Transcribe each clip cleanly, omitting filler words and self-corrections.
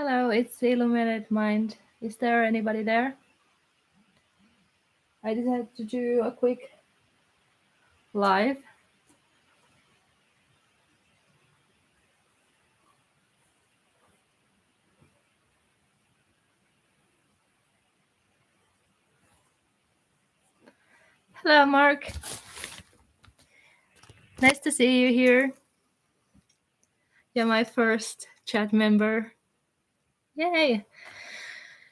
Hello, it's the Illuminated Mind. Is there anybody there? I decided to do a quick live. Hello, Mark. Nice to see you here. You're my first chat member. Yay!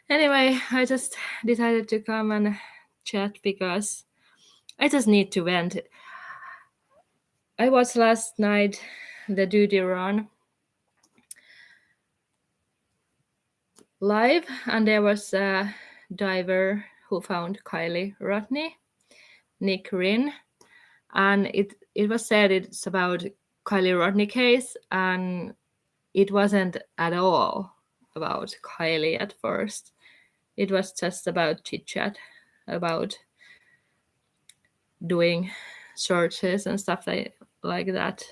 Anyway, I just decided to come and chat because I just need to vent. I watched last night the DutyRon live, and there was a diver who found Kiely, Rodni, Rinn, and it was said it's about Kiely Rodni case, and it wasn't at all about Kiely at first. It was just about chit chat, about doing searches and stuff like that.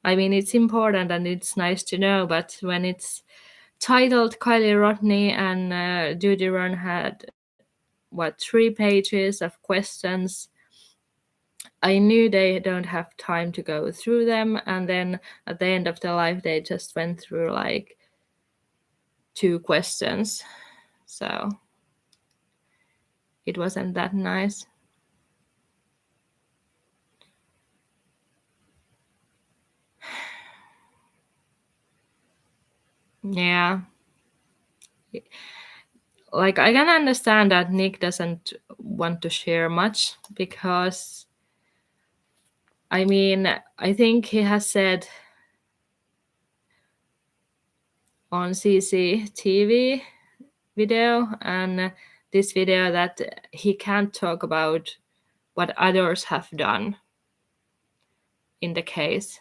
I mean, it's important and it's nice to know, but when it's titled Kiely Rodni and DutyRon had 3 pages of questions, I knew they don't have time to go through them, and then at the end of the life they just went through like 2 questions, so it wasn't that nice. Yeah, like I can understand that Nick doesn't want to share much because I mean I think he has said on CCTV video and this video that he can't talk about what others have done in the case.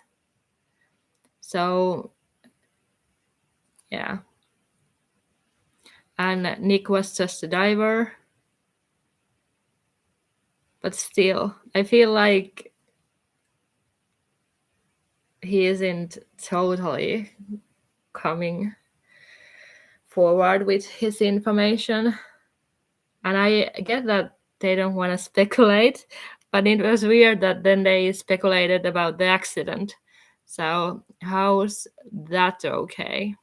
So yeah, and Nick was just a diver, but still I feel like he isn't totally coming forward with his information. And I get that they don't want to speculate, but it was weird that then they speculated about the accident. So how's that okay?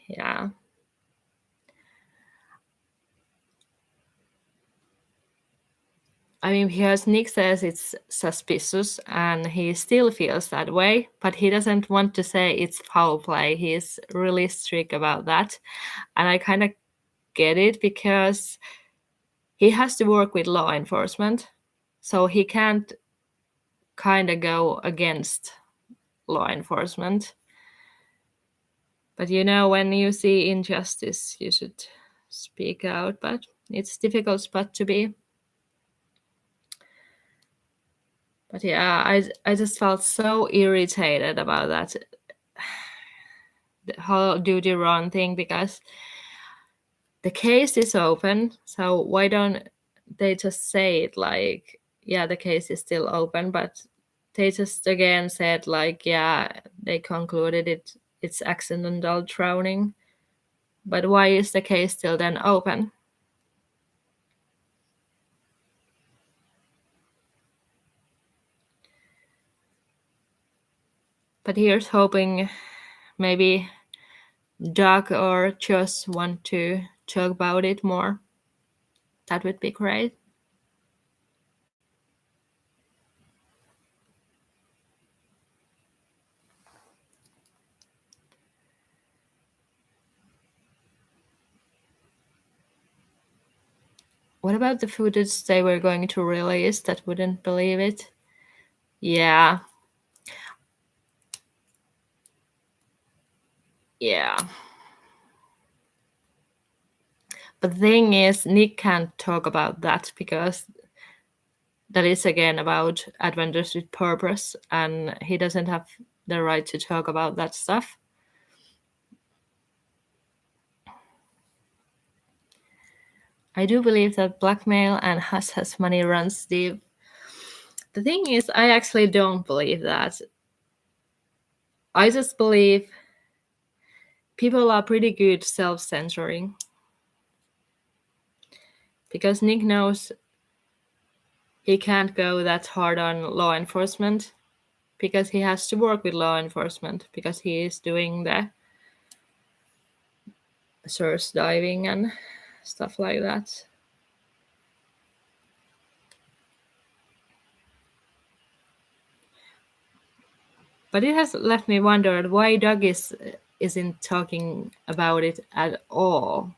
Yeah. I mean, because Nick says it's suspicious and he still feels that way, but he doesn't want to say it's foul play. He's really strict about that. And I kind of get it because he has to work with law enforcement. So he can't kind of go against law enforcement. But you know, when you see injustice, you should speak out. But it's difficult spot to be. But yeah, I just felt so irritated about that the whole DutyRon thing because the case is open. So why don't they just say it like, yeah, the case is still open, but they just again said like, yeah, they concluded it's accidental drowning. But why is the case still then open? But here's hoping maybe Doug or Josh want to talk about it more. That would be great. What about the footage they were going to release that wouldn't believe it? Yeah. Yeah. But the thing is, Nick can't talk about that because that is again about adventures with purpose, and he doesn't have the right to talk about that stuff. I do believe that blackmail and hush money runs deep. The thing is, I actually don't believe that. I just believe people are pretty good self-censoring. Because Nick knows he can't go that hard on law enforcement because he has to work with law enforcement because he is doing the source diving and stuff like that. But it has left me wondering why Doug isn't talking about it at all.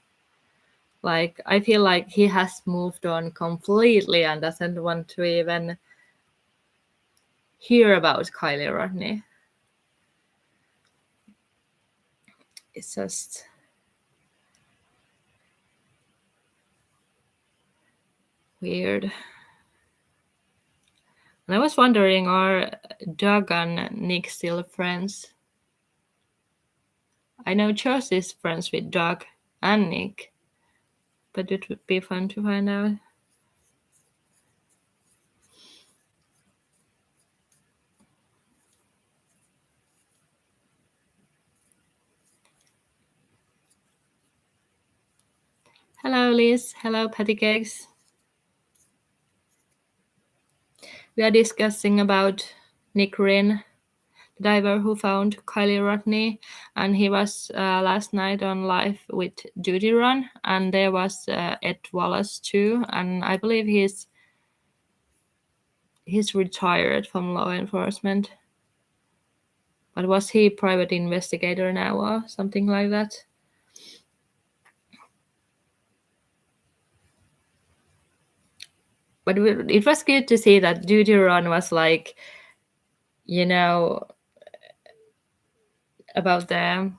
Like, I feel like he has moved on completely and doesn't want to even hear about Kiely Rodni. It's just weird. And I was wondering, are Doug and Nick still friends? I know Josh is friends with Doug and Nick, but it would be fun to find out. Hello, Liz. Hello, Patty Cakes. We are discussing about Nick Rinn, the diver who found Kiely Rodni, and he was last night on live with DutyRon, and there was Ed Wallace too, and I believe he's retired from law enforcement. But was he private investigator now or something like that? But it was good to see that DutyRon was like, you know, about the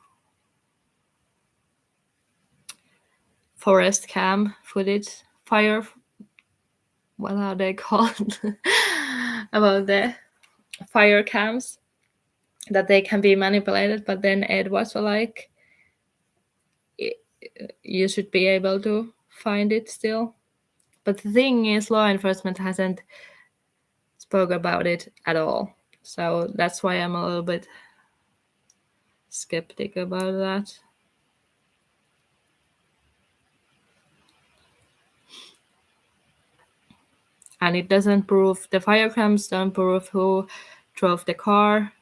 forest cam footage, what are they called? About the fire cams, that they can be manipulated. But then Ed was like, you should be able to find it still. But the thing is, law enforcement hasn't spoke about it at all. So that's why I'm a little bit skeptic about that. And it doesn't prove, the fire cams don't prove who drove the car.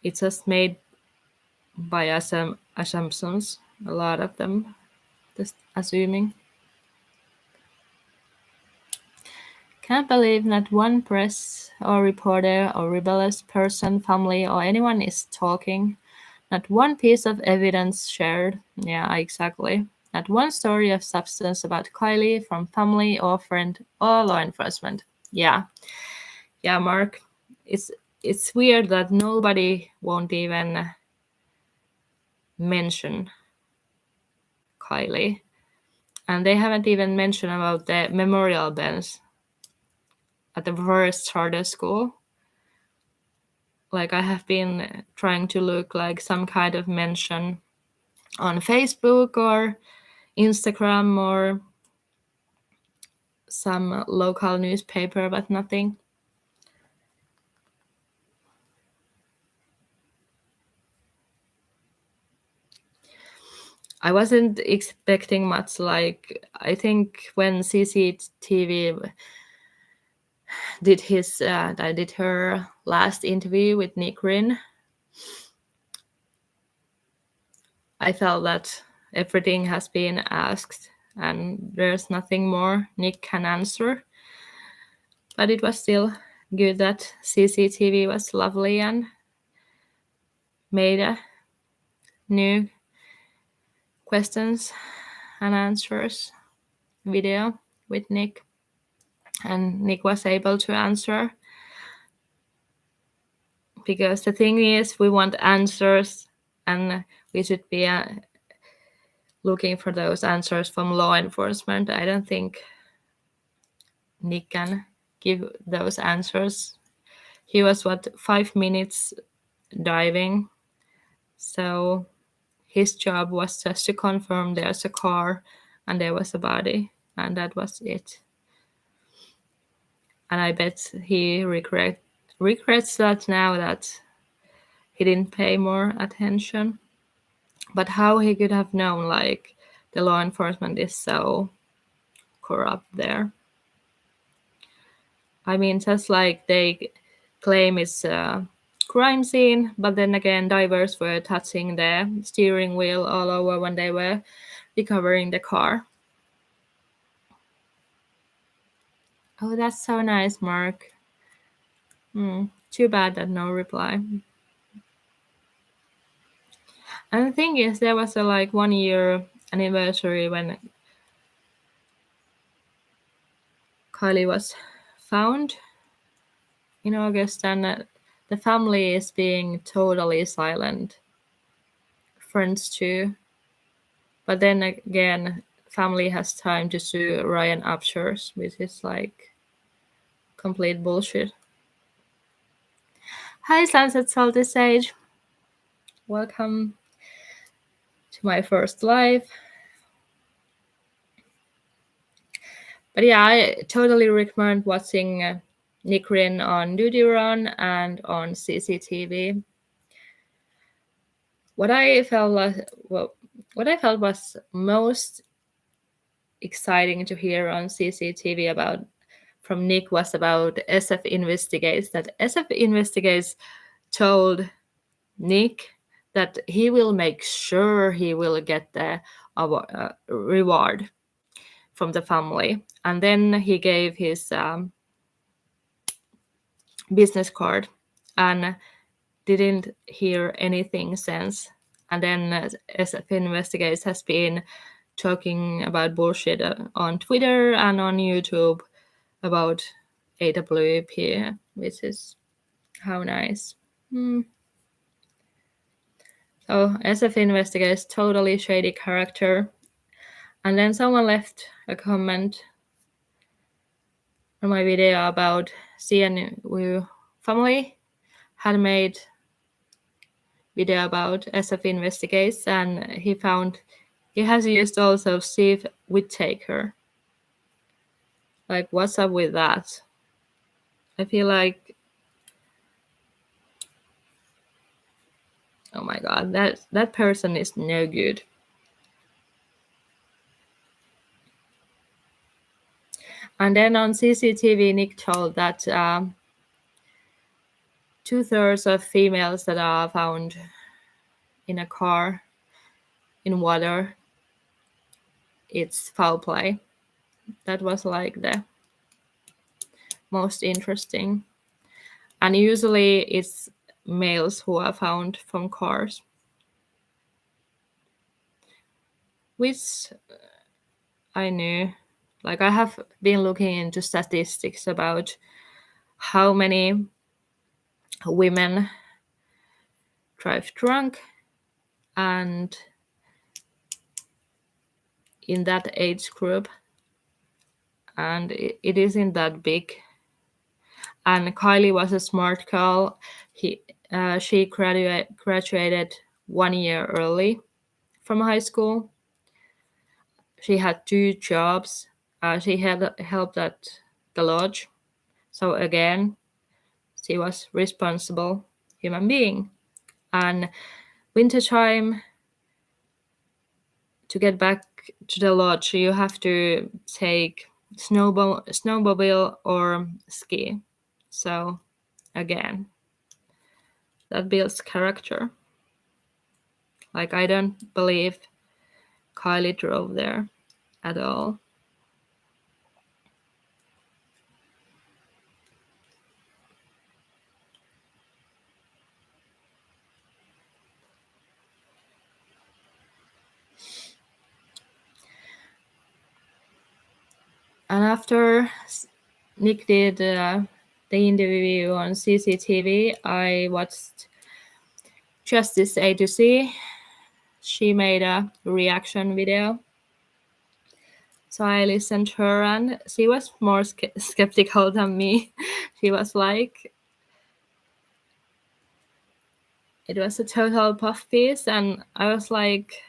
It's just made by assumptions, a lot of them, just assuming. Can't believe not one press or reporter or rebellious person, family, or anyone is talking. Not one piece of evidence shared. Yeah, exactly. Not one story of substance about Kiely from family or friend or law enforcement. Yeah. Yeah, Mark. It's weird that nobody won't even mention Kiely. And they haven't even mentioned about the memorial bench at the first charter school. Like, I have been trying to look like some kind of mention on Facebook or Instagram or some local newspaper, but nothing. I wasn't expecting much. Like, I think when CCTV did her last interview with Nick Rinn, I felt that everything has been asked and there's nothing more Nick can answer. But it was still good that CCTV was lovely and made a new questions and answers video with Nick. And Nick was able to answer. Because the thing is, we want answers and we should be looking for those answers from law enforcement. I don't think Nick can give those answers. He was 5 minutes diving, so his job was just to confirm there's a car and there was a body, and that was it. And I bet he regrets that now that he didn't pay more attention. But how he could have known, like, the law enforcement is so corrupt there. I mean, just like they claim it's a crime scene, but then again, divers were touching the steering wheel all over when they were recovering the car. Oh, that's so nice, Mark. Too bad that no reply. And the thing is, there was a like 1 year anniversary when Kiely was found in August, and the family is being totally silent. Friends too. But then again, family has time to sue Ryan Upshurs, which is like complete bullshit. Hi, Sunset Salty Sage. Welcome to my first live. But yeah, I totally recommend watching Nick Rinn on DutyRon and on CCTV. What I felt was most exciting to hear on CCTV about from Nick was about SF Investigates. That SF Investigates told Nick that he will make sure he will get the reward from the family, and then he gave his business card and didn't hear anything since. And then SF Investigates has been talking about bullshit on Twitter and on YouTube about AWP, which is how nice. So SF Investigates totally shady character. And then someone left a comment on my video about CNU family had made video about SF Investigates, and he found he has used also Steve Whittaker. Like, what's up with that? I feel like, oh my god, that person is no good. And then on CCTV, Nick told that 2/3 of females that are found in a car in water, it's foul play. That was like the most interesting. And usually it's males who are found from cars, which I knew. Like, I have been looking into statistics about how many women drive drunk, and in that age group, and it isn't that big. And Kiely was a smart girl. She graduated 1 year early from high school. She had 2 jobs. She had helped at the lodge. So again, she was responsible human being. And wintertime, to get back to the lodge, you have to take snowmobile or ski. So again, that builds character. Like, I don't believe Kiely drove there at all. And after Nick did the interview on CCTV, I watched Justice A to C. She made a reaction video. So I listened to her, and she was more skeptical than me. She was like, it was a total puff piece, and I was like,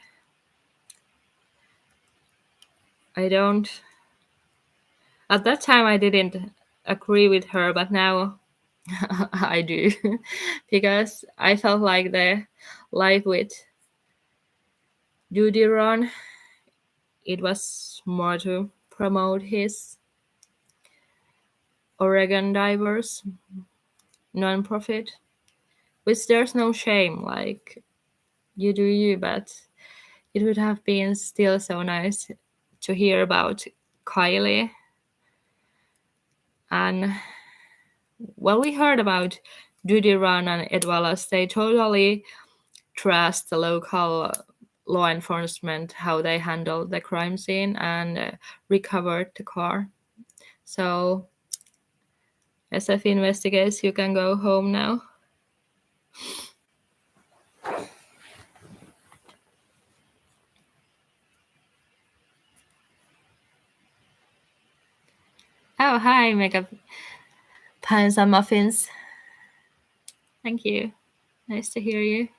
at that time I didn't agree with her, but now I do. Because I felt like the life with DutyRon, it was more to promote his Oregon divers non-profit, which there's no shame, like you do you, but it would have been still so nice to hear about Kiely. And well, we heard about DutyRon and Edwalas. They totally trust the local law enforcement, how they handled the crime scene and recovered the car. So, SF investigates, you can go home now. Oh, hi, Makeup Pines and Muffins. Thank you. Nice to hear you.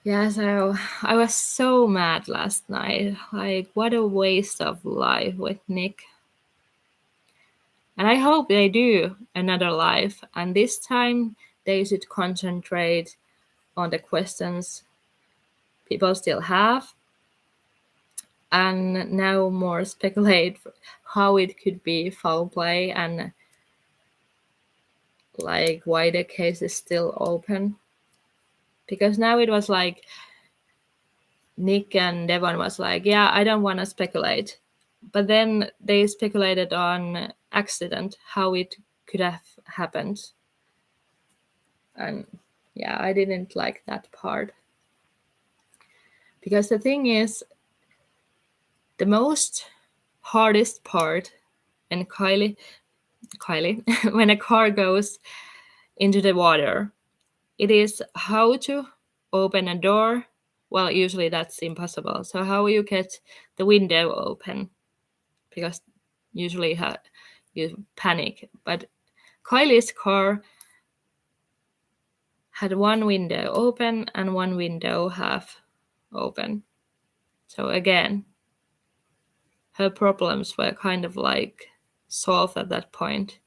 Yeah, so I was so mad last night. Like, what a waste of life with Nick. And I hope they do another life. And this time they should concentrate on the questions people still have. And now more speculate how it could be foul play and like why the case is still open. Because now it was like Nick and Devon was like, yeah, I don't want to speculate. But then they speculated on accident, how it could have happened. And yeah, I didn't like that part. Because the thing is, the most hardest part, and Kiely, when a car goes into the water, it is how to open a door. Well, usually that's impossible. So how you get the window open? Because usually you panic. But Kiely's car had one window open and one window half open. So again, her problems were kind of like solved at that point.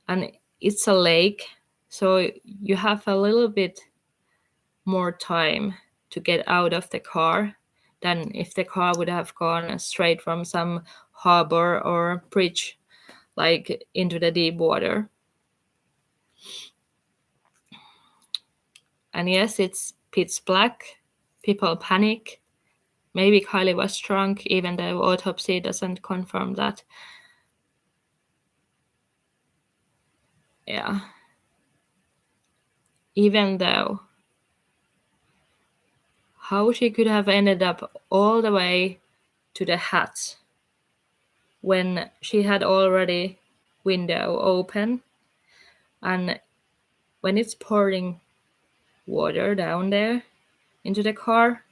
And it's a lake, so you have a little bit more time to get out of the car than if the car would have gone straight from some harbor or bridge like into the deep water. And yes, it's pitch black. People panic. Maybe Kiely was drunk, even though autopsy doesn't confirm that. Yeah. Even though, how she could have ended up all the way to the hatch when she had already window open, and when it's pouring water down there into the car,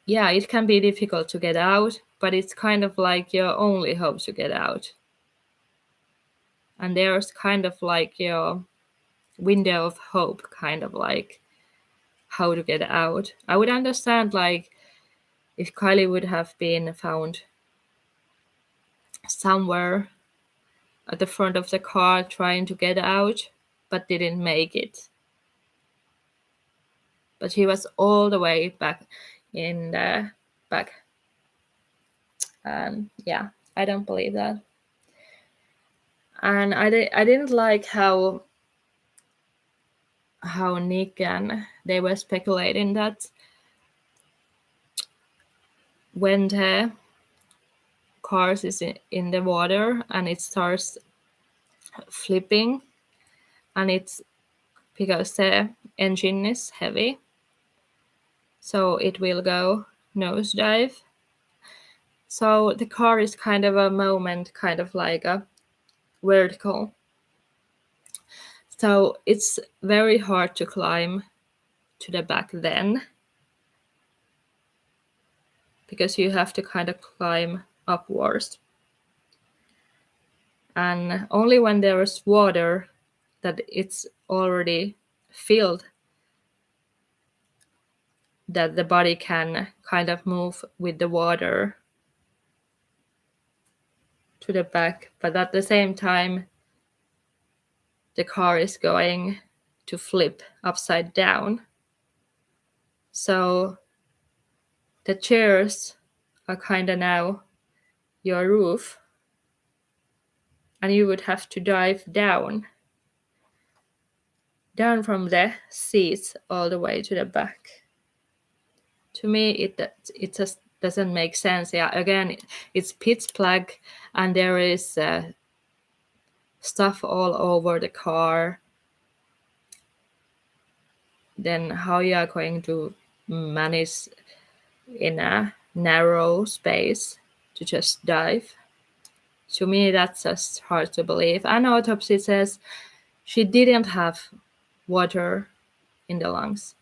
yeah, it can be difficult to get out, but it's kind of like your only hope to get out. And there's kind of like your window of hope, kind of like how to get out. I would understand like if Kiely would have been found somewhere at the front of the car trying to get out but didn't make it. But she was all the way back in the back. And yeah, I don't believe that. And I didn't like how Nick and they were speculating that when the cars is in the water and it starts flipping, and it's because the engine is heavy, so it will go nosedive. So the car is kind of a moment, kind of like a vertical. So it's very hard to climb to the back then, because you have to kind of climb upwards. And only when there is water that it's already filled that the body can kind of move with the water. to the back, but at the same time, the car is going to flip upside down. So the chairs are kind of now your roof, and you would have to dive down from the seats all the way to the back. To me, it just doesn't make sense. Yeah, again, it's pitch black, and there is stuff all over the car. Then how you are going to manage in a narrow space to just dive? To me, that's just hard to believe. And autopsy says she didn't have water in the lungs.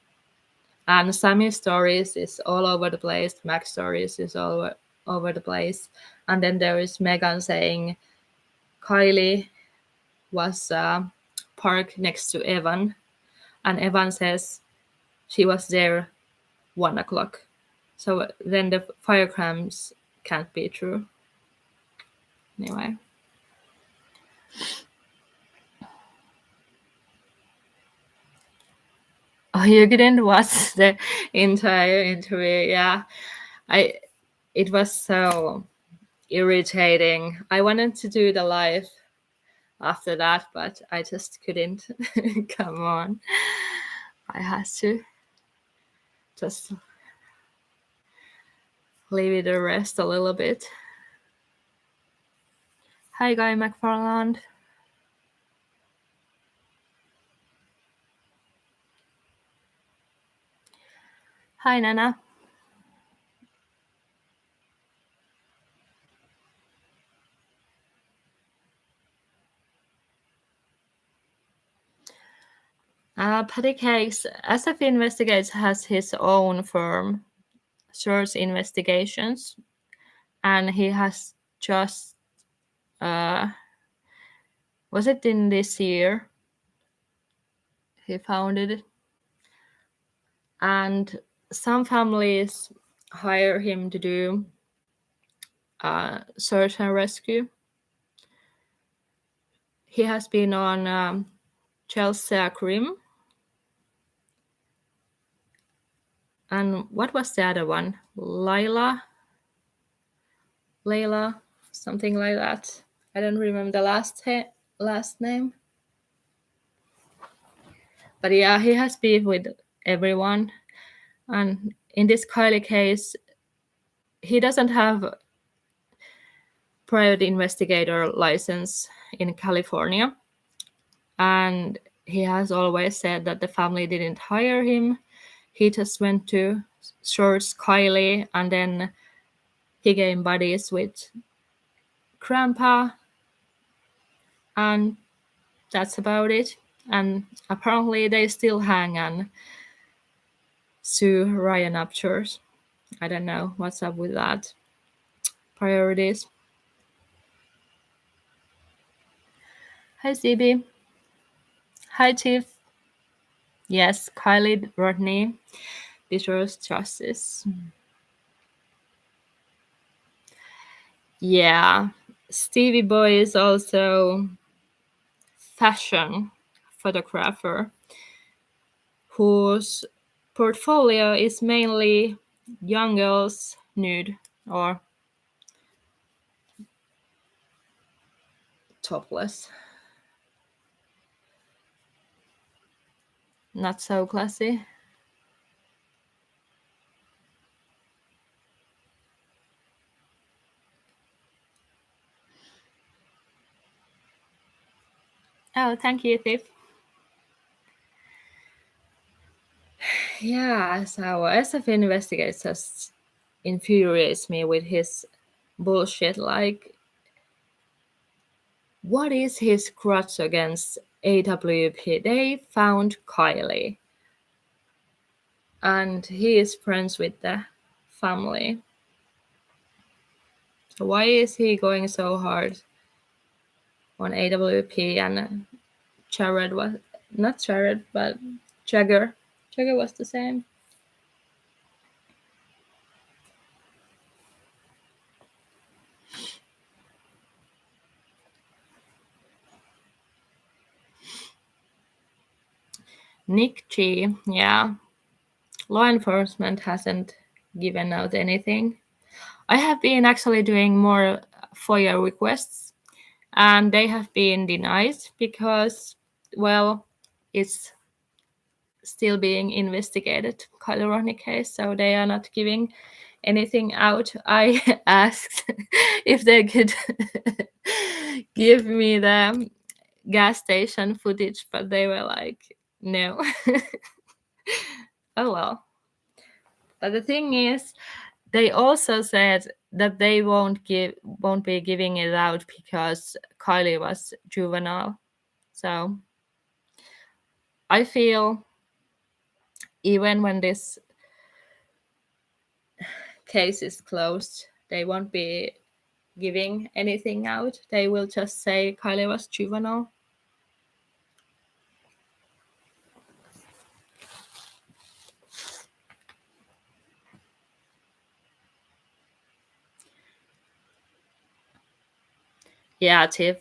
And Sammy's stories is all over the place. Mac's stories is all over the place. And then there is Megan saying Kiely was parked next to Evan. And Evan says she was there 1 o'clock. So then the fire crimes can't be true. Anyway. Oh, you didn't watch the entire interview? Yeah, it was so irritating. I wanted to do the live after that, but I just couldn't. Come on, I had to just leave it a rest a little bit. Hi, Guy McFarland. Hi, Nana. Patty Cakes, SF Investigates, has his own firm, Source Investigations, and he has just, was it in this year? He founded it. And some families hire him to do search and rescue. He has been on Chelsea Crime. And what was the other one? Layla, something like that. I don't remember the last name. But yeah, he has been with everyone. And in this Kiely case, he doesn't have private investigator license in California. And he has always said that the family didn't hire him. He just went to search Kiely, and then he gained buddies with Grandpa, and that's about it. And apparently they still hang and sue Ryan Upchurch. I don't know what's up with that. Priorities. Hi, CB. Hi, Chief. Yes, Kylie Rodni deserves justice. Yeah, Stevie Boy is also fashion photographer whose portfolio is mainly young girls nude or topless. Not so classy. Oh, thank you, Tiff. Yeah, so SF Investigates just infuriates me with his bullshit. Like, what is his grudge against AWP? They found Kiely, and he is friends with the family. So why is he going so hard on AWP? And Jared was not Jared, but Jagger. Jagger was the same. Nick G, yeah. Law enforcement hasn't given out anything. I have been actually doing more FOIA requests, and they have been denied because, well, it's still being investigated, Kiely case, so they are not giving anything out. I asked if they could give me the gas station footage, but they were like, no. Oh well. But the thing is, they also said that they won't be giving it out because Kiely was juvenile. So I feel even when this case is closed, they won't be giving anything out. They will just say Kiely was juvenile. Yeah, Tiff.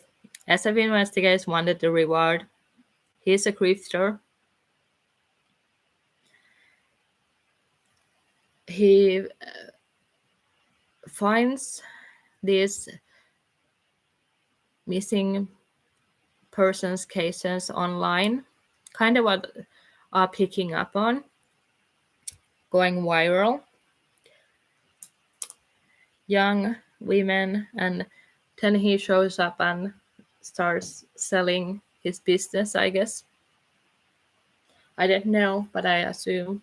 SF investigators wanted the reward. He's a grifter. He finds these missing persons cases online, kind of what are picking up on, going viral. Young women, and then he shows up and starts selling his business, I guess. I don't know, but I assume.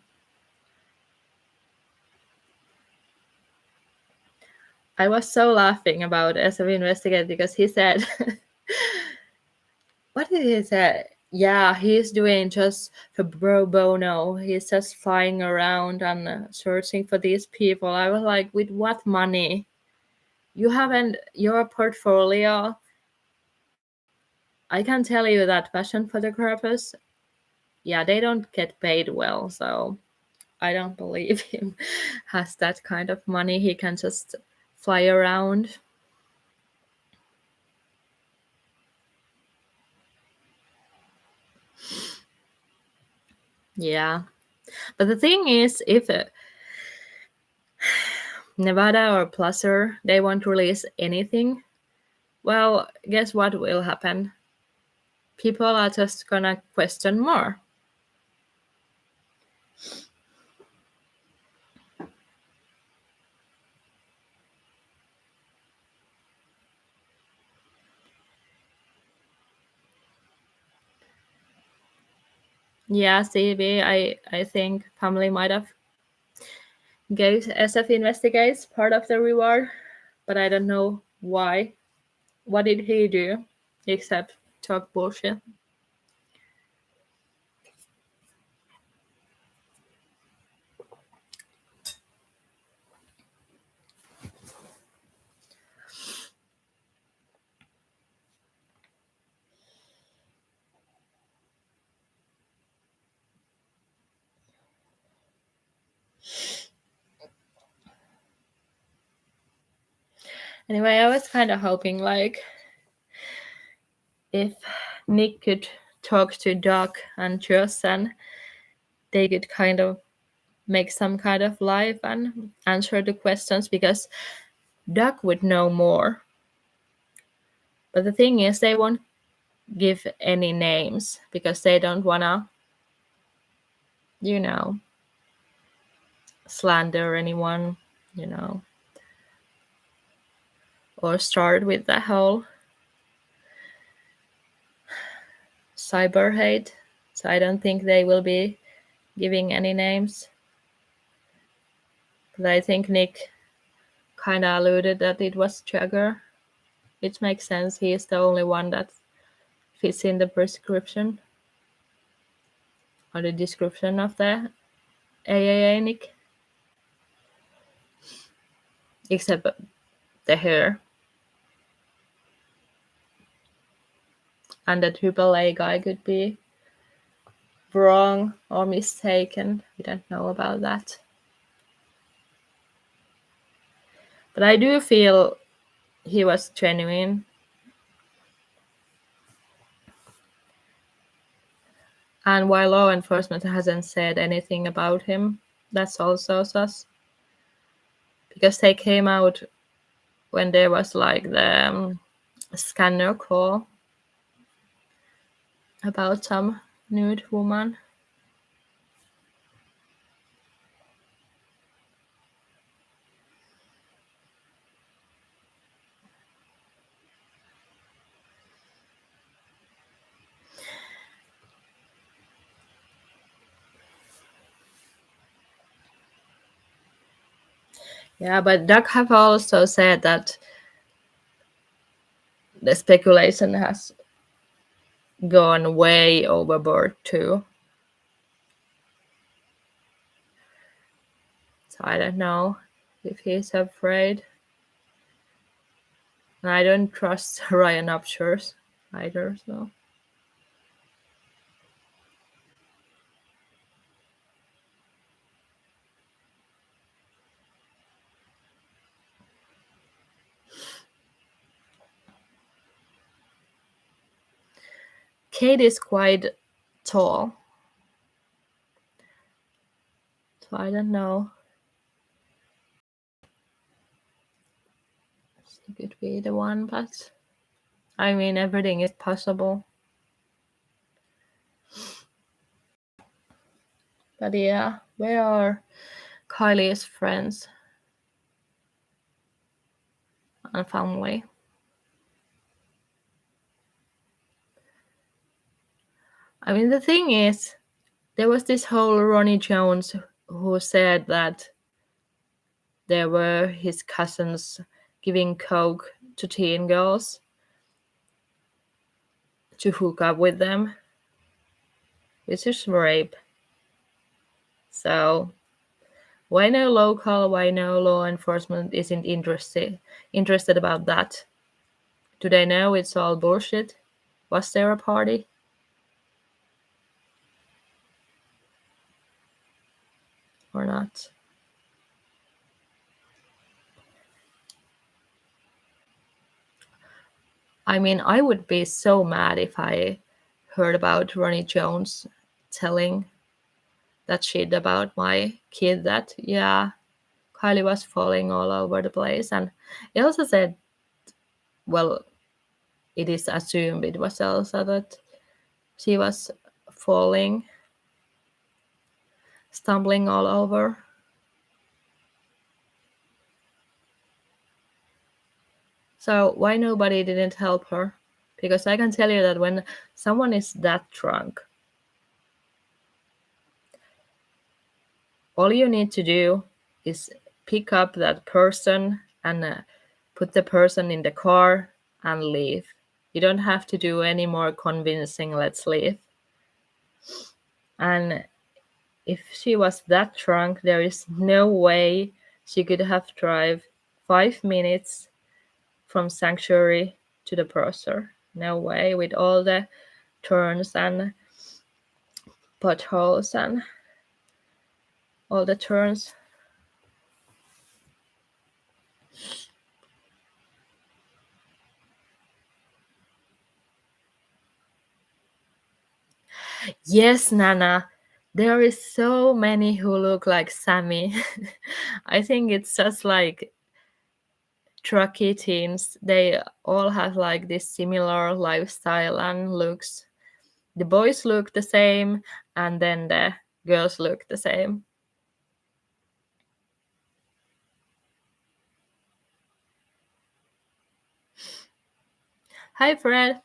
I was so laughing about SF Investigate because he said, what did he say? Yeah, he's doing just for pro bono. He's just flying around and searching for these people. I was like, with what money? You haven't, your portfolio. I can tell you that fashion photographers, yeah, they don't get paid well. So I don't believe him has that kind of money. He can just fly around. Yeah. But the thing is, if Nevada or Placer, they won't release anything, well, guess what will happen? People are just gonna question more. Yeah, CB, I think family might have gave SF Investigates part of the reward, but I don't know why. What did he do except talk bullshit? Anyway, I was kind of hoping like if Nick could talk to Doc and Joss and they could kind of make some kind of live and answer the questions because Doc would know more. But the thing is, they won't give any names because they don't wanna, you know, slander anyone, you know, or start with the whole cyber hate. So I don't think they will be giving any names. But I think Nick kind of alluded that it was Jagger, which makes sense. He is the only one that fits in the prescription or the description of the AAA Nick, except the hair. And the AAA guy could be wrong or mistaken. We don't know about that. But I do feel he was genuine. And while law enforcement hasn't said anything about him, that's also sus. Because they came out when there was like the scanner call about some nude woman. Yeah, but Doug have also said that the speculation has gone way overboard too. So I don't know if he's afraid. And I don't trust Ryan Upshurst either, so. Kate is quite tall. So I don't know. She could be the one, but I mean, everything is possible. But yeah, where are Kylie's friends and family? I mean, the thing is, there was this whole Ronnie Jones who said that there were his cousins giving coke to teen girls to hook up with them, which is rape. So why no local, why no law enforcement isn't interested about that? Do they know it's all bullshit? Was there a party? Or not? I mean, I would be so mad if I heard about Ronnie Jones telling that shit about my kid that, yeah, Kylie was falling all over the place. And he also said, well, it is assumed it was Elsa that she was falling, stumbling all over. So why nobody didn't help her? Because I can tell you that when someone is that drunk, all you need to do is pick up that person and put the person in the car and leave. You don't have to do any more convincing, let's leave. And if she was that drunk, there is no way she could have drive 5 minutes from Sanctuary to the Purser. No way, with all the turns and potholes and all the turns. Yes, Nana. There is so many who look like Sammy. I think it's just like trucky teens. They all have like this similar lifestyle and looks. The boys look the same, and then the girls look the same. Hi, Fred.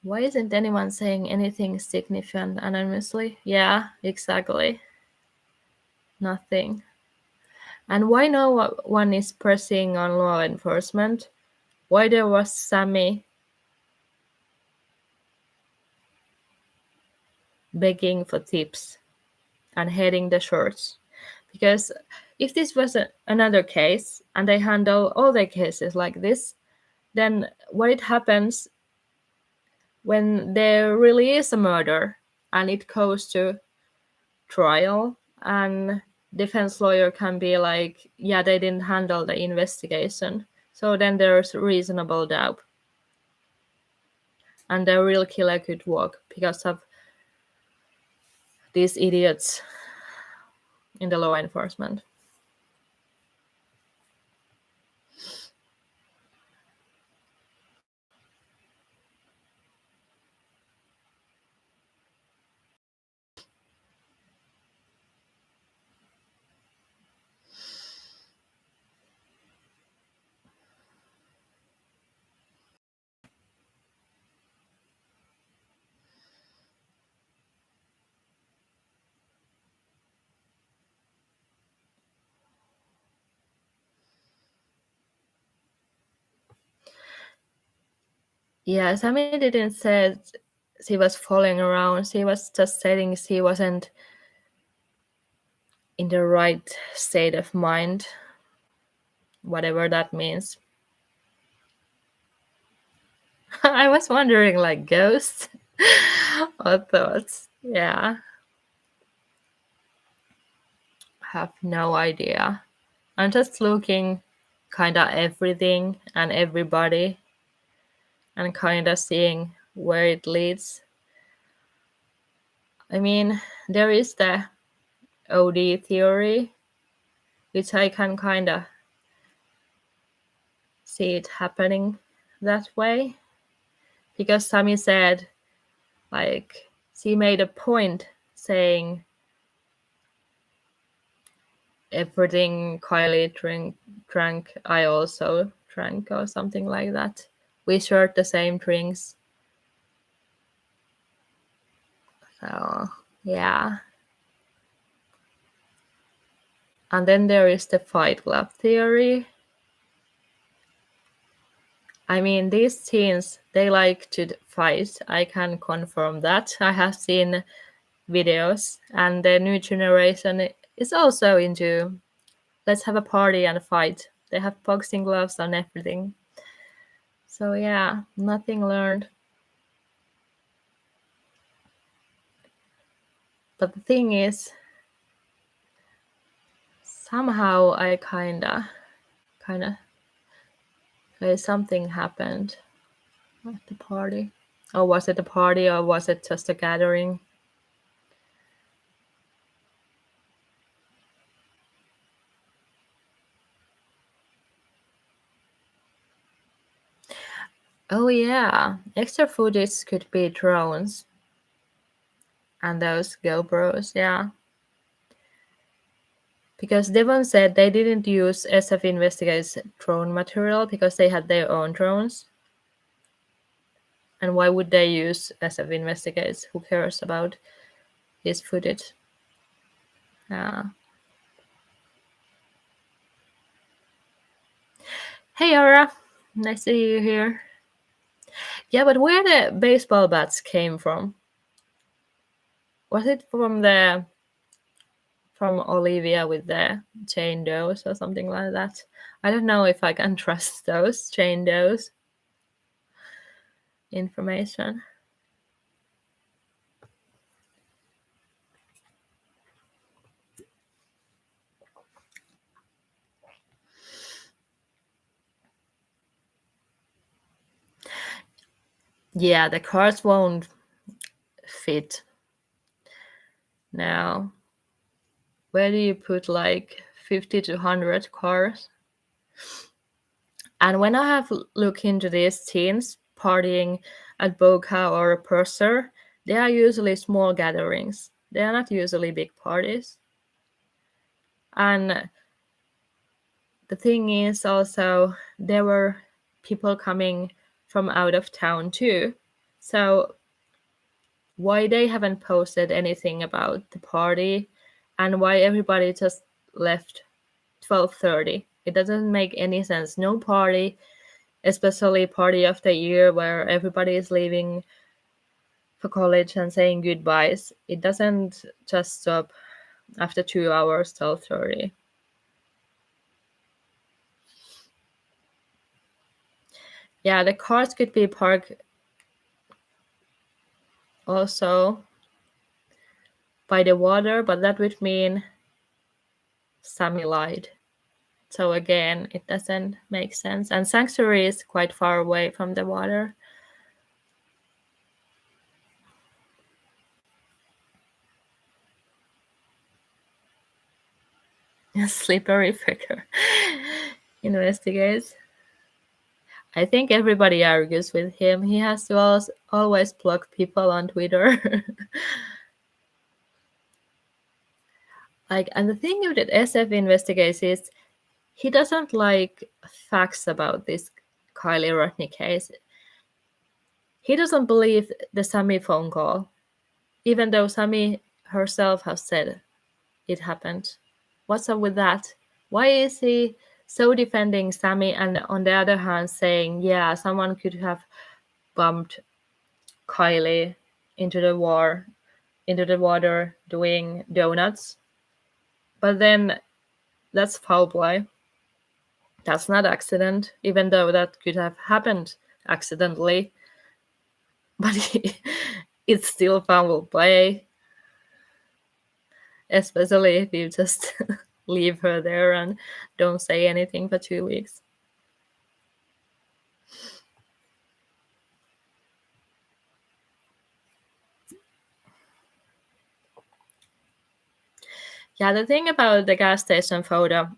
Why isn't anyone saying anything significant anonymously? Yeah, exactly. Nothing. And why no one is pressing on law enforcement? Why there was Sammy begging for tips and heading the shorts? Because if this was another case and they handle all their cases like this, then what it happens when there really is a murder and it goes to trial and defense lawyer can be like, yeah, they didn't handle the investigation, So then there's reasonable doubt. And the real killer could walk because of these idiots in the law enforcement. Yeah, Sammy didn't say she was falling around. She was just saying she wasn't in the right state of mind, whatever that means. I was wondering, like, ghosts or thoughts. Yeah, have no idea. I'm just looking kinda everything and everybody and kinda seeing where it leads. I mean, there is the OD theory, which I can kinda see it happening that way. Because Sami said, like, she made a point saying everything Kiely drank, I also drank, or something like that. We shared the same drinks. So, yeah. And then there is the Fight Club theory. I mean, these teens, they like to fight. I can confirm that. I have seen videos, and the new generation is also into let's have a party and a fight. They have boxing gloves and everything. So, yeah, nothing learned. But the thing is, somehow I kinda something happened at the party. Or was it a party or was it just a gathering? Oh yeah, extra footage could be drones and those GoPros, yeah. Because Devon said they didn't use SF Investigate's drone material because they had their own drones. And why would they use SF Investigates? Who cares about his footage? Yeah. Hey, Ara. Nice to see you here. Yeah, but where the baseball bats came from? Was it from Olivia with the chain does or something like that? I don't know if I can trust those chain does information. Yeah, the cars won't fit now. Where do you put like 50 to 100 cars? And when I have looked into these teens partying at Boca or Purser, they are usually small gatherings. They are not usually big parties. And the thing is also there were people coming from out of town too. So why they haven't posted anything about the party and why everybody just left 12:30? It doesn't make any sense. No party, especially party of the year where everybody is leaving for college and saying goodbyes. It doesn't just stop after 2 hours, 12:30. Yeah, the cars could be parked also by the water, but that would mean Sammy lied. So again, it doesn't make sense. And sanctuary is quite far away from the water. Slippery figure. Investigates. I think everybody argues with him. He has to always block people on Twitter. Like, and the thing with SF investigates is he doesn't like facts about this Kiely Rodni case. He doesn't believe the Sami phone call, even though Sami herself has said it happened. What's up with that? Why is he so defending Sami and on the other hand saying, yeah, someone could have bumped Kiely into the water doing donuts? But then that's foul play. That's not accident, even though that could have happened accidentally. But it's still foul play, especially if you just leave her there and don't say anything for 2 weeks. Yeah, the thing about the gas station photo,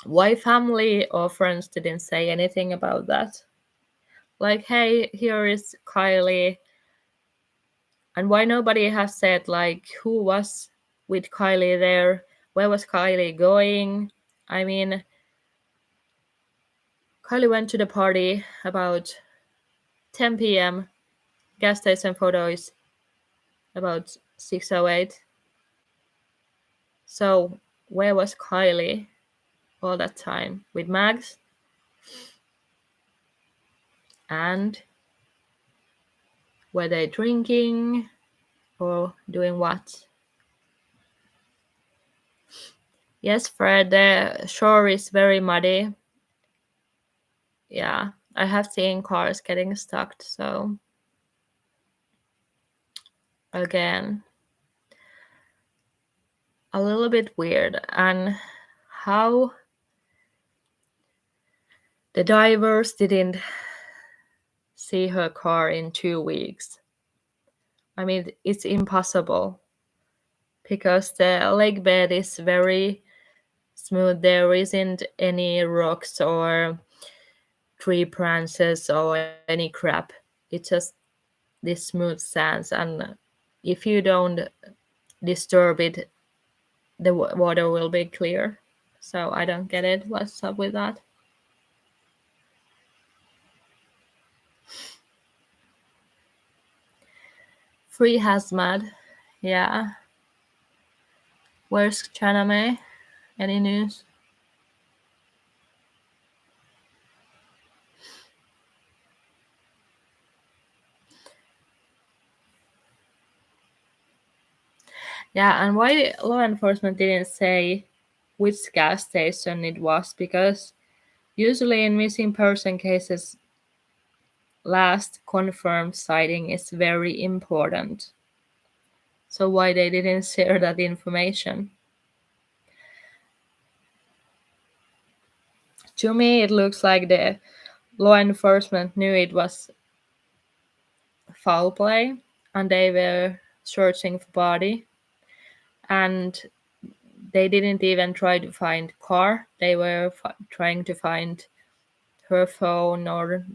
why family or friends didn't say anything about that? Like, hey, here is Kiely. And why nobody has said, like, who was with Kiely there? Where was Kiely going? I mean, Kiely went to the party about 10 p.m. Gas station photo is about 6:08. So where was Kiely all that time? With Mags? And were they drinking or doing what? Yes, Fred, the shore is very muddy. Yeah, I have seen cars getting stuck, so again, a little bit weird. And how the divers didn't see her car in 2 weeks. I mean, it's impossible because the lake bed is very smooth. There isn't any rocks or tree branches or any crap. It's just this smooth sands, and if you don't disturb it, the water will be clear. So I don't get it. What's up with that? Free hazmat. Yeah. Where's Chaname? Any news? Yeah, and why law enforcement didn't say which gas station it was? Because usually in missing person cases, last confirmed sighting is very important. So why they didn't share that information? To me, it looks like the law enforcement knew it was foul play and they were searching for body, and they didn't even try to find car. They were trying to find her phone, or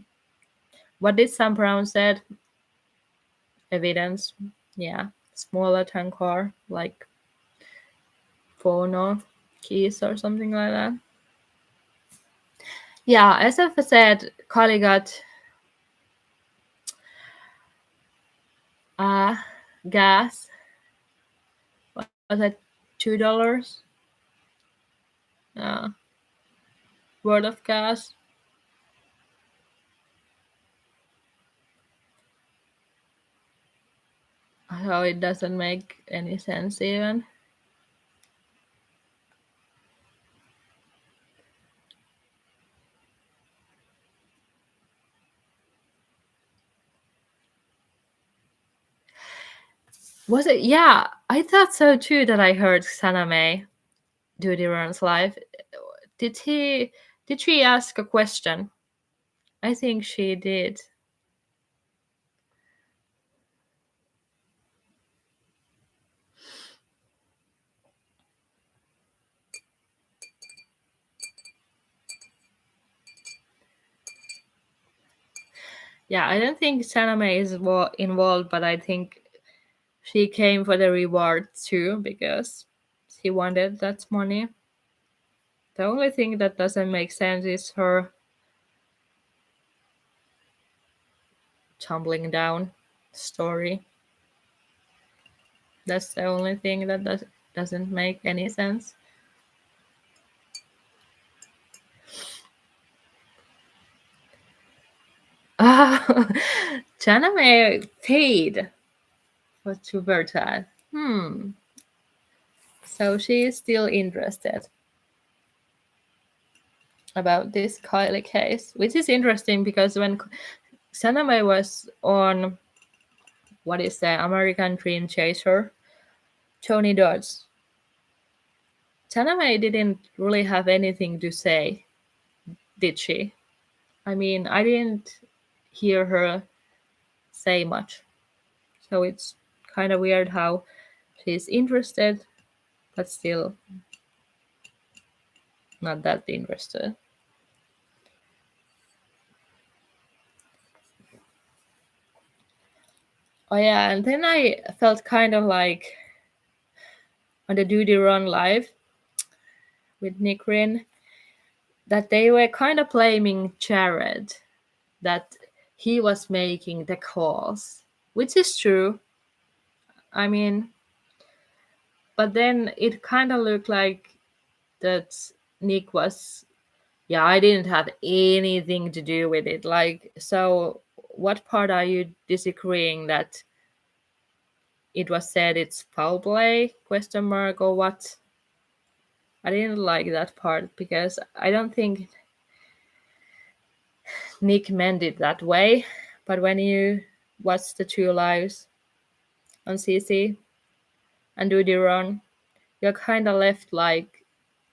what did Sam Brown said? Evidence. Yeah, smaller than car, like phone or keys or something like that. Yeah, as I said, Kali got uh, gas. Was it $2? Uh, worth of gas. So it doesn't make any sense even. Was it? Yeah, I thought so too. That I heard Saname DutyRon's live. Did he? Did she ask a question? I think she did. Yeah, I don't think Saname is involved, but I think she came for the reward too because she wanted that money. The only thing that doesn't make sense is her tumbling down story. That's the only thing that doesn't make any sense. Ah, Janame paid for Tubertad. So she is still interested about this Kiely case, which is interesting because when Saname was on what is the American Dream Chaser, Tony Dodds, Saname didn't really have anything to say, did she? I mean, I didn't hear her say much. So it's kind of weird how she's interested, but still not that interested. Oh yeah, and then I felt kind of like on the DutyRon live with Nick Rinn that they were kind of blaming Jared that he was making the calls, which is true. I mean, but then it kind of looked like that Nick was, yeah, I didn't have anything to do with it. Like, so what part are you disagreeing that it was said it's foul play question mark or what? I didn't like that part because I don't think Nick meant it that way. But when you watch the two lives on CC and DutyRon, you're kind of left like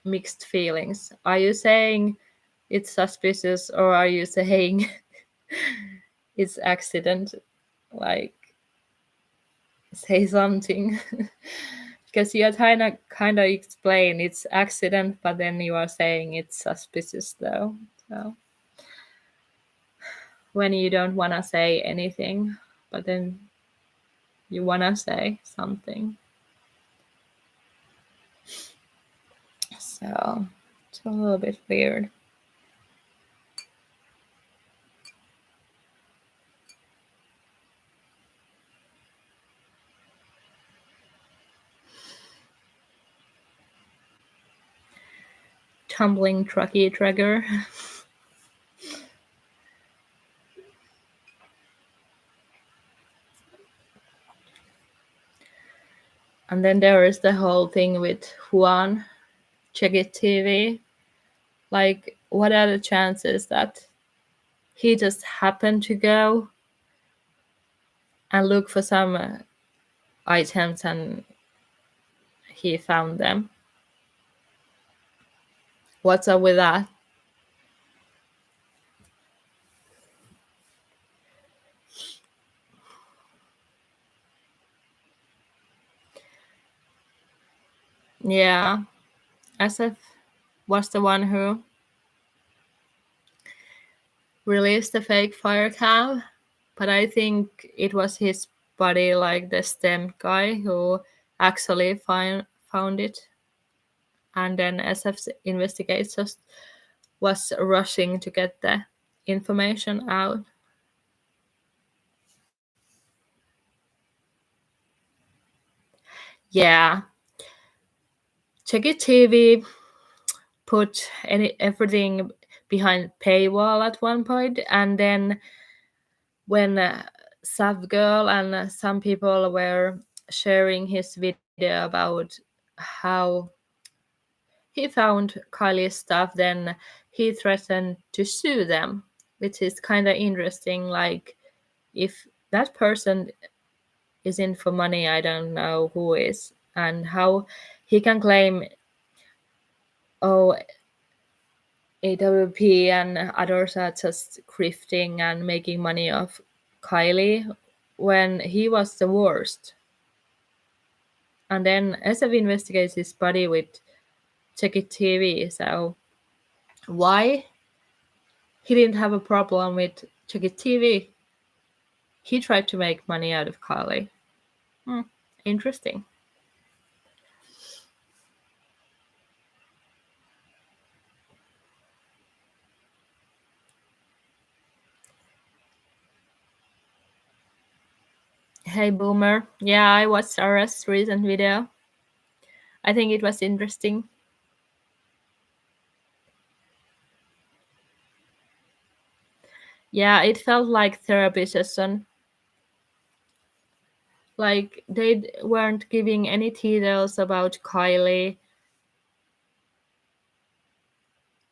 mixed feelings. Are you saying it's suspicious or are you saying it's accident? Like, say something. Because you are kind of explain it's accident, but then you are saying it's suspicious though. So when you don't want to say anything, but then you want to say something. So it's a little bit weird. Tumbling trucky trigger. And then there is the whole thing with Juan, Check It TV. Like, what are the chances that he just happened to go and look for some items and he found them? What's up with that? Yeah, SF was the one who released the fake fire cam, but I think it was his buddy, like the STEM guy, who actually found it. And then SF's investigators was rushing to get the information out. Yeah, Check It TV put everything behind paywall at one point, and then when Sav Girl and some people were sharing his video about how he found Kylie's stuff, then he threatened to sue them, which is kind of interesting. Like, if that person is in for money, I don't know who is, and how he can claim, oh, AWP and others are just grifting and making money off Kiely when he was the worst. And then SF investigates his body with Check It TV. So why he didn't have a problem with Check It TV? He tried to make money out of Kiely. Interesting. Hey Boomer. Yeah, I watched Ara's recent video. I think it was interesting. Yeah, it felt like therapy session. Like they weren't giving any details about Kiely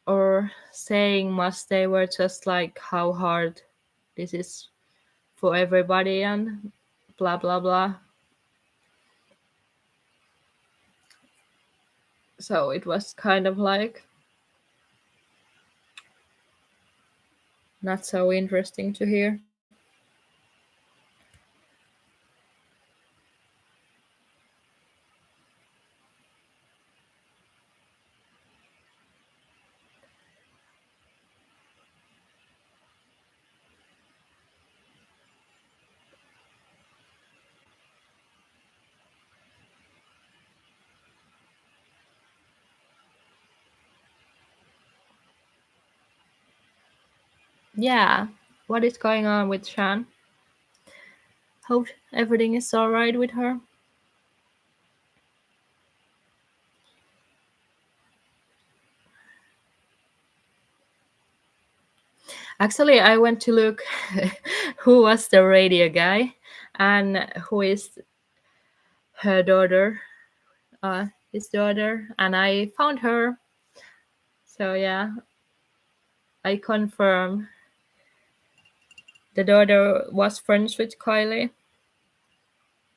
or saying much. They were just like how hard this is for everybody and blah blah blah. So it was kind of like not so interesting to hear. Yeah, what is going on with Shan? Hope everything is alright with her. Actually, I went to look who was the radio guy and who is her daughter, his daughter, and I found her. So yeah, I confirm the daughter was friends with Kiely,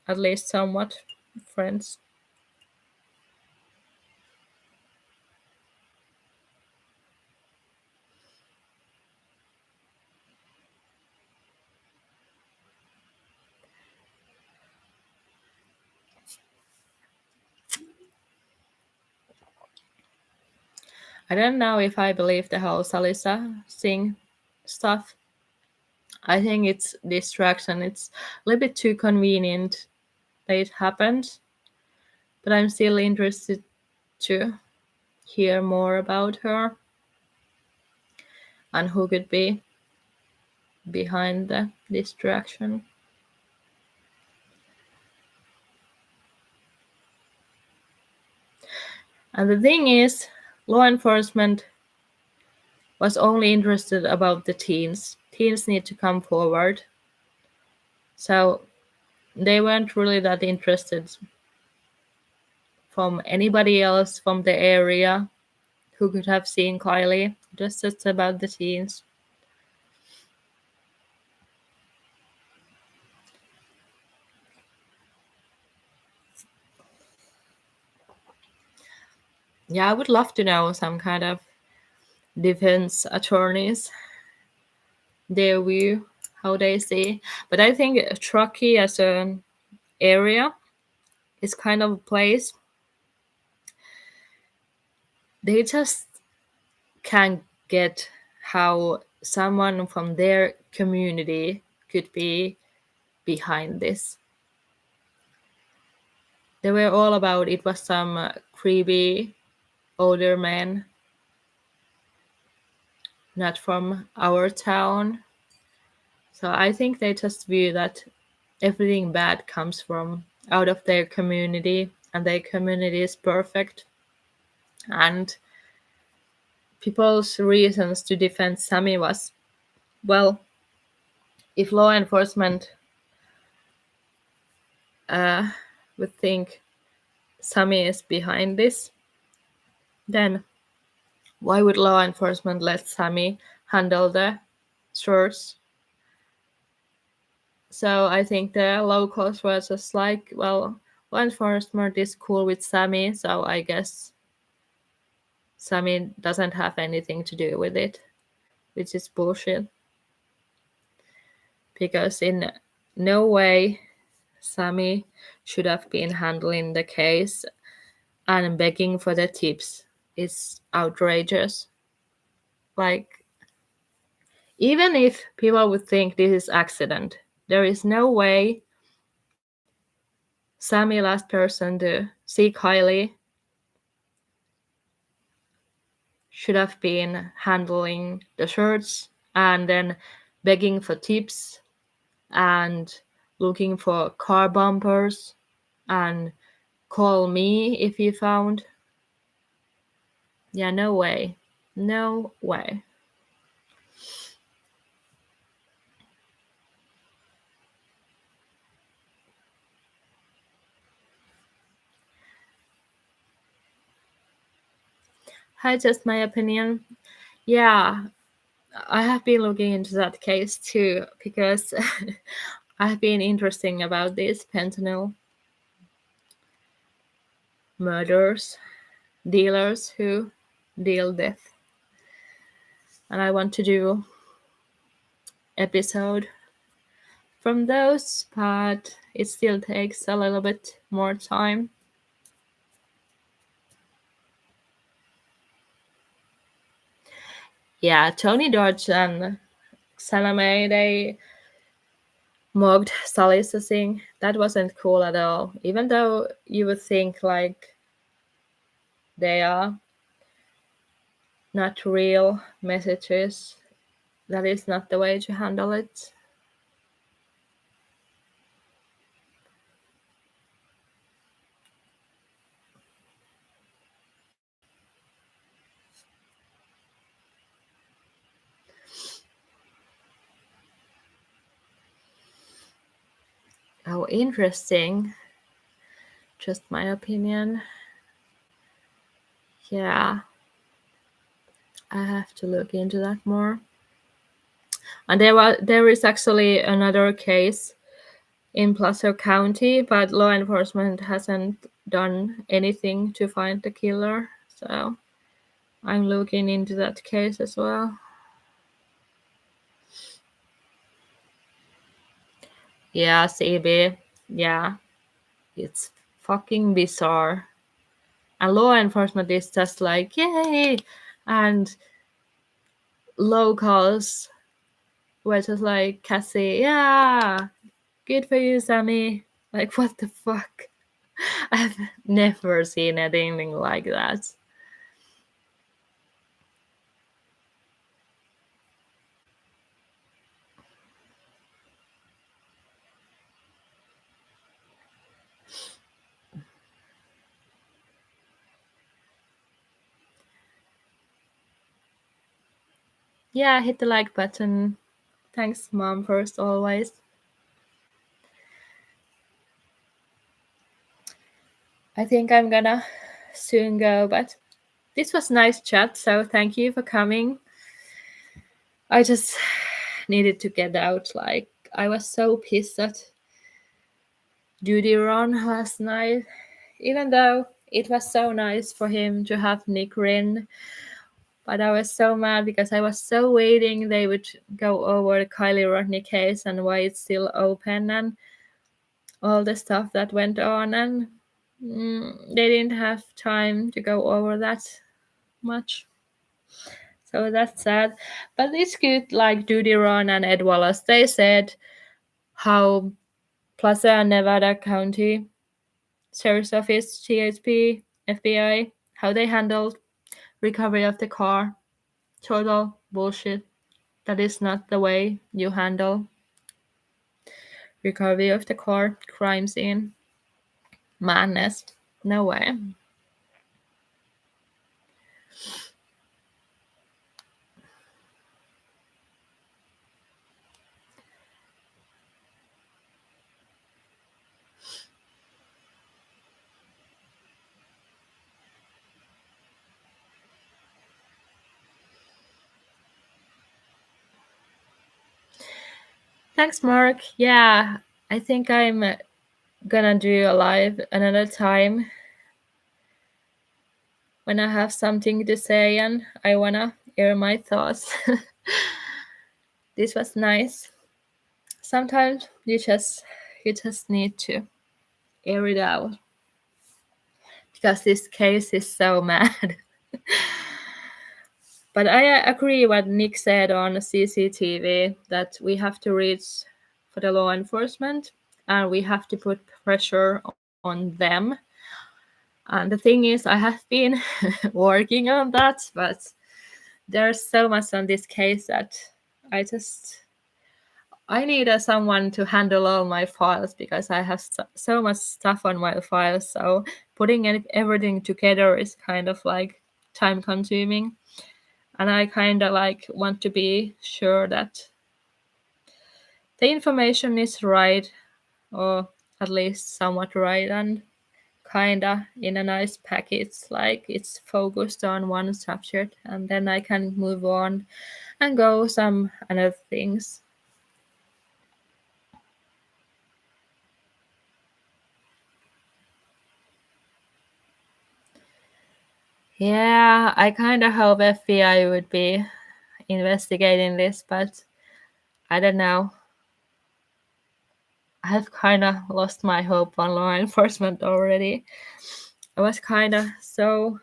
at least somewhat friends. I don't know if I believe the whole Salisa Singh stuff. I think it's distraction. It's a little bit too convenient that it happened, but I'm still interested to hear more about her and who could be behind the distraction. And the thing is, law enforcement was only interested about the teens. Teens need to come forward. So they weren't really that interested from anybody else from the area who could have seen Kiely. Just about the teens. Yeah, I would love to know some kind of defense attorneys, their view, how they see. But I think Truckee as an area is kind of a place they just can't get how someone from their community could be behind this. They were all about it was some creepy older man, not from our town. So I think they just view that everything bad comes from out of their community and their community is perfect. And people's reasons to defend Sami was, well, if law enforcement would think Sami is behind this, then why would law enforcement let Sami handle the source? So I think the locals were just like, well, law enforcement is cool with Sami, so I guess Sammy doesn't have anything to do with it, which is bullshit. Because in no way Sammy should have been handling the case, and begging for the tips is outrageous. Like, even if people would think this is accident, there is no way Sammy, last person to see Kiely, should have been handling the shirts and then begging for tips and looking for car bumpers and call me if you found. Yeah, no way. No way. Hi, just my opinion. Yeah, I have been looking into that case too because I've been interesting about these fentanyl murders, dealers who deal death. And I want to do episode from those, but it still takes a little bit more time. Yeah, Tony Dodge and Salome, they mocked Salisa Singh. That wasn't cool at all. Even though you would think like they are not real messages, that is not the way to handle it. Oh, interesting. Just my opinion. Yeah, I have to look into that more. And there is actually another case in Placer County, but law enforcement hasn't done anything to find the killer. So I'm looking into that case as well. Yeah, CB. Yeah, it's fucking bizarre. And law enforcement is just like, yay! And locals were just like, Cassie, yeah, good for you, Sammy. Like, what the fuck? I've never seen anything like that. Yeah, hit the like button. Thanks, Mom, first always. I think I'm gonna soon go, but this was nice chat, so thank you for coming. I just needed to get out. Like, I was so pissed at DutyRon last night, even though it was so nice for him to have Nick Rinn. But I was so mad because I was so waiting they would go over the Kiely Rodni case and why it's still open and all the stuff that went on, and they didn't have time to go over that much. So that's sad. But it's good, like DutyRon and Ed Wallace, they said how Plaza Nevada County Sheriff's Office, GHP, FBI, how they handled recovery of the car. Total bullshit. That is not the way you handle recovery of the car, crime scene, madness. No way. Thanks, Mark. Yeah, I think I'm gonna do a live another time when I have something to say and I wanna air my thoughts. This was nice. Sometimes you just need to air it out because this case is so mad. But I agree what Nick said on CCTV that we have to reach for the law enforcement and we have to put pressure on them. And the thing is, I have been working on that, but there's so much on this case that I need someone to handle all my files because I have so much stuff on my files. So putting everything together is kind of like time consuming. And I kind of like want to be sure that the information is right, or at least somewhat right, and kind of in a nice package, like it's focused on one subject, and then I can move on and go some other things. Yeah, I kind of hope FBI would be investigating this, but I don't know. I've kind of lost my hope on law enforcement already. I was kind of so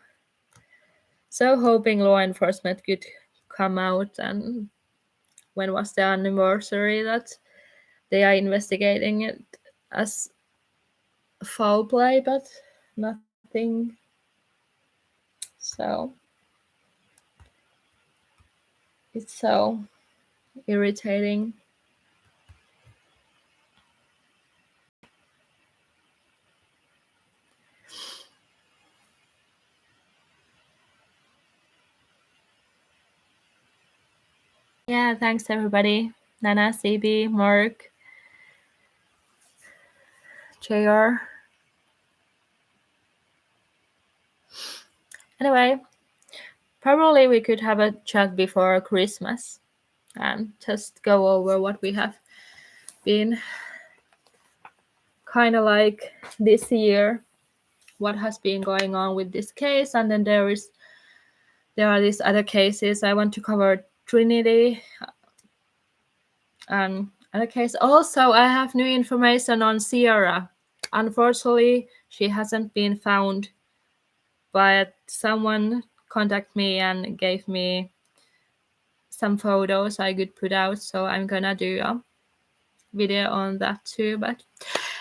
hoping law enforcement could come out, and when was the anniversary that they are investigating it as foul play, but nothing. So it's so irritating. Yeah, thanks everybody. Nana, CB, Mark, JR. Anyway, probably we could have a chat before Christmas and just go over what we have been kind of like this year, what has been going on with this case, and then there are these other cases. I want to cover Trinity and other case. Also, I have new information on Sierra. Unfortunately, she hasn't been found, but someone contacted me and gave me some photos I could put out, so I'm gonna do a video on that too. But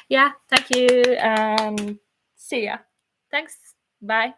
yeah, thank you and see ya. Thanks. Bye.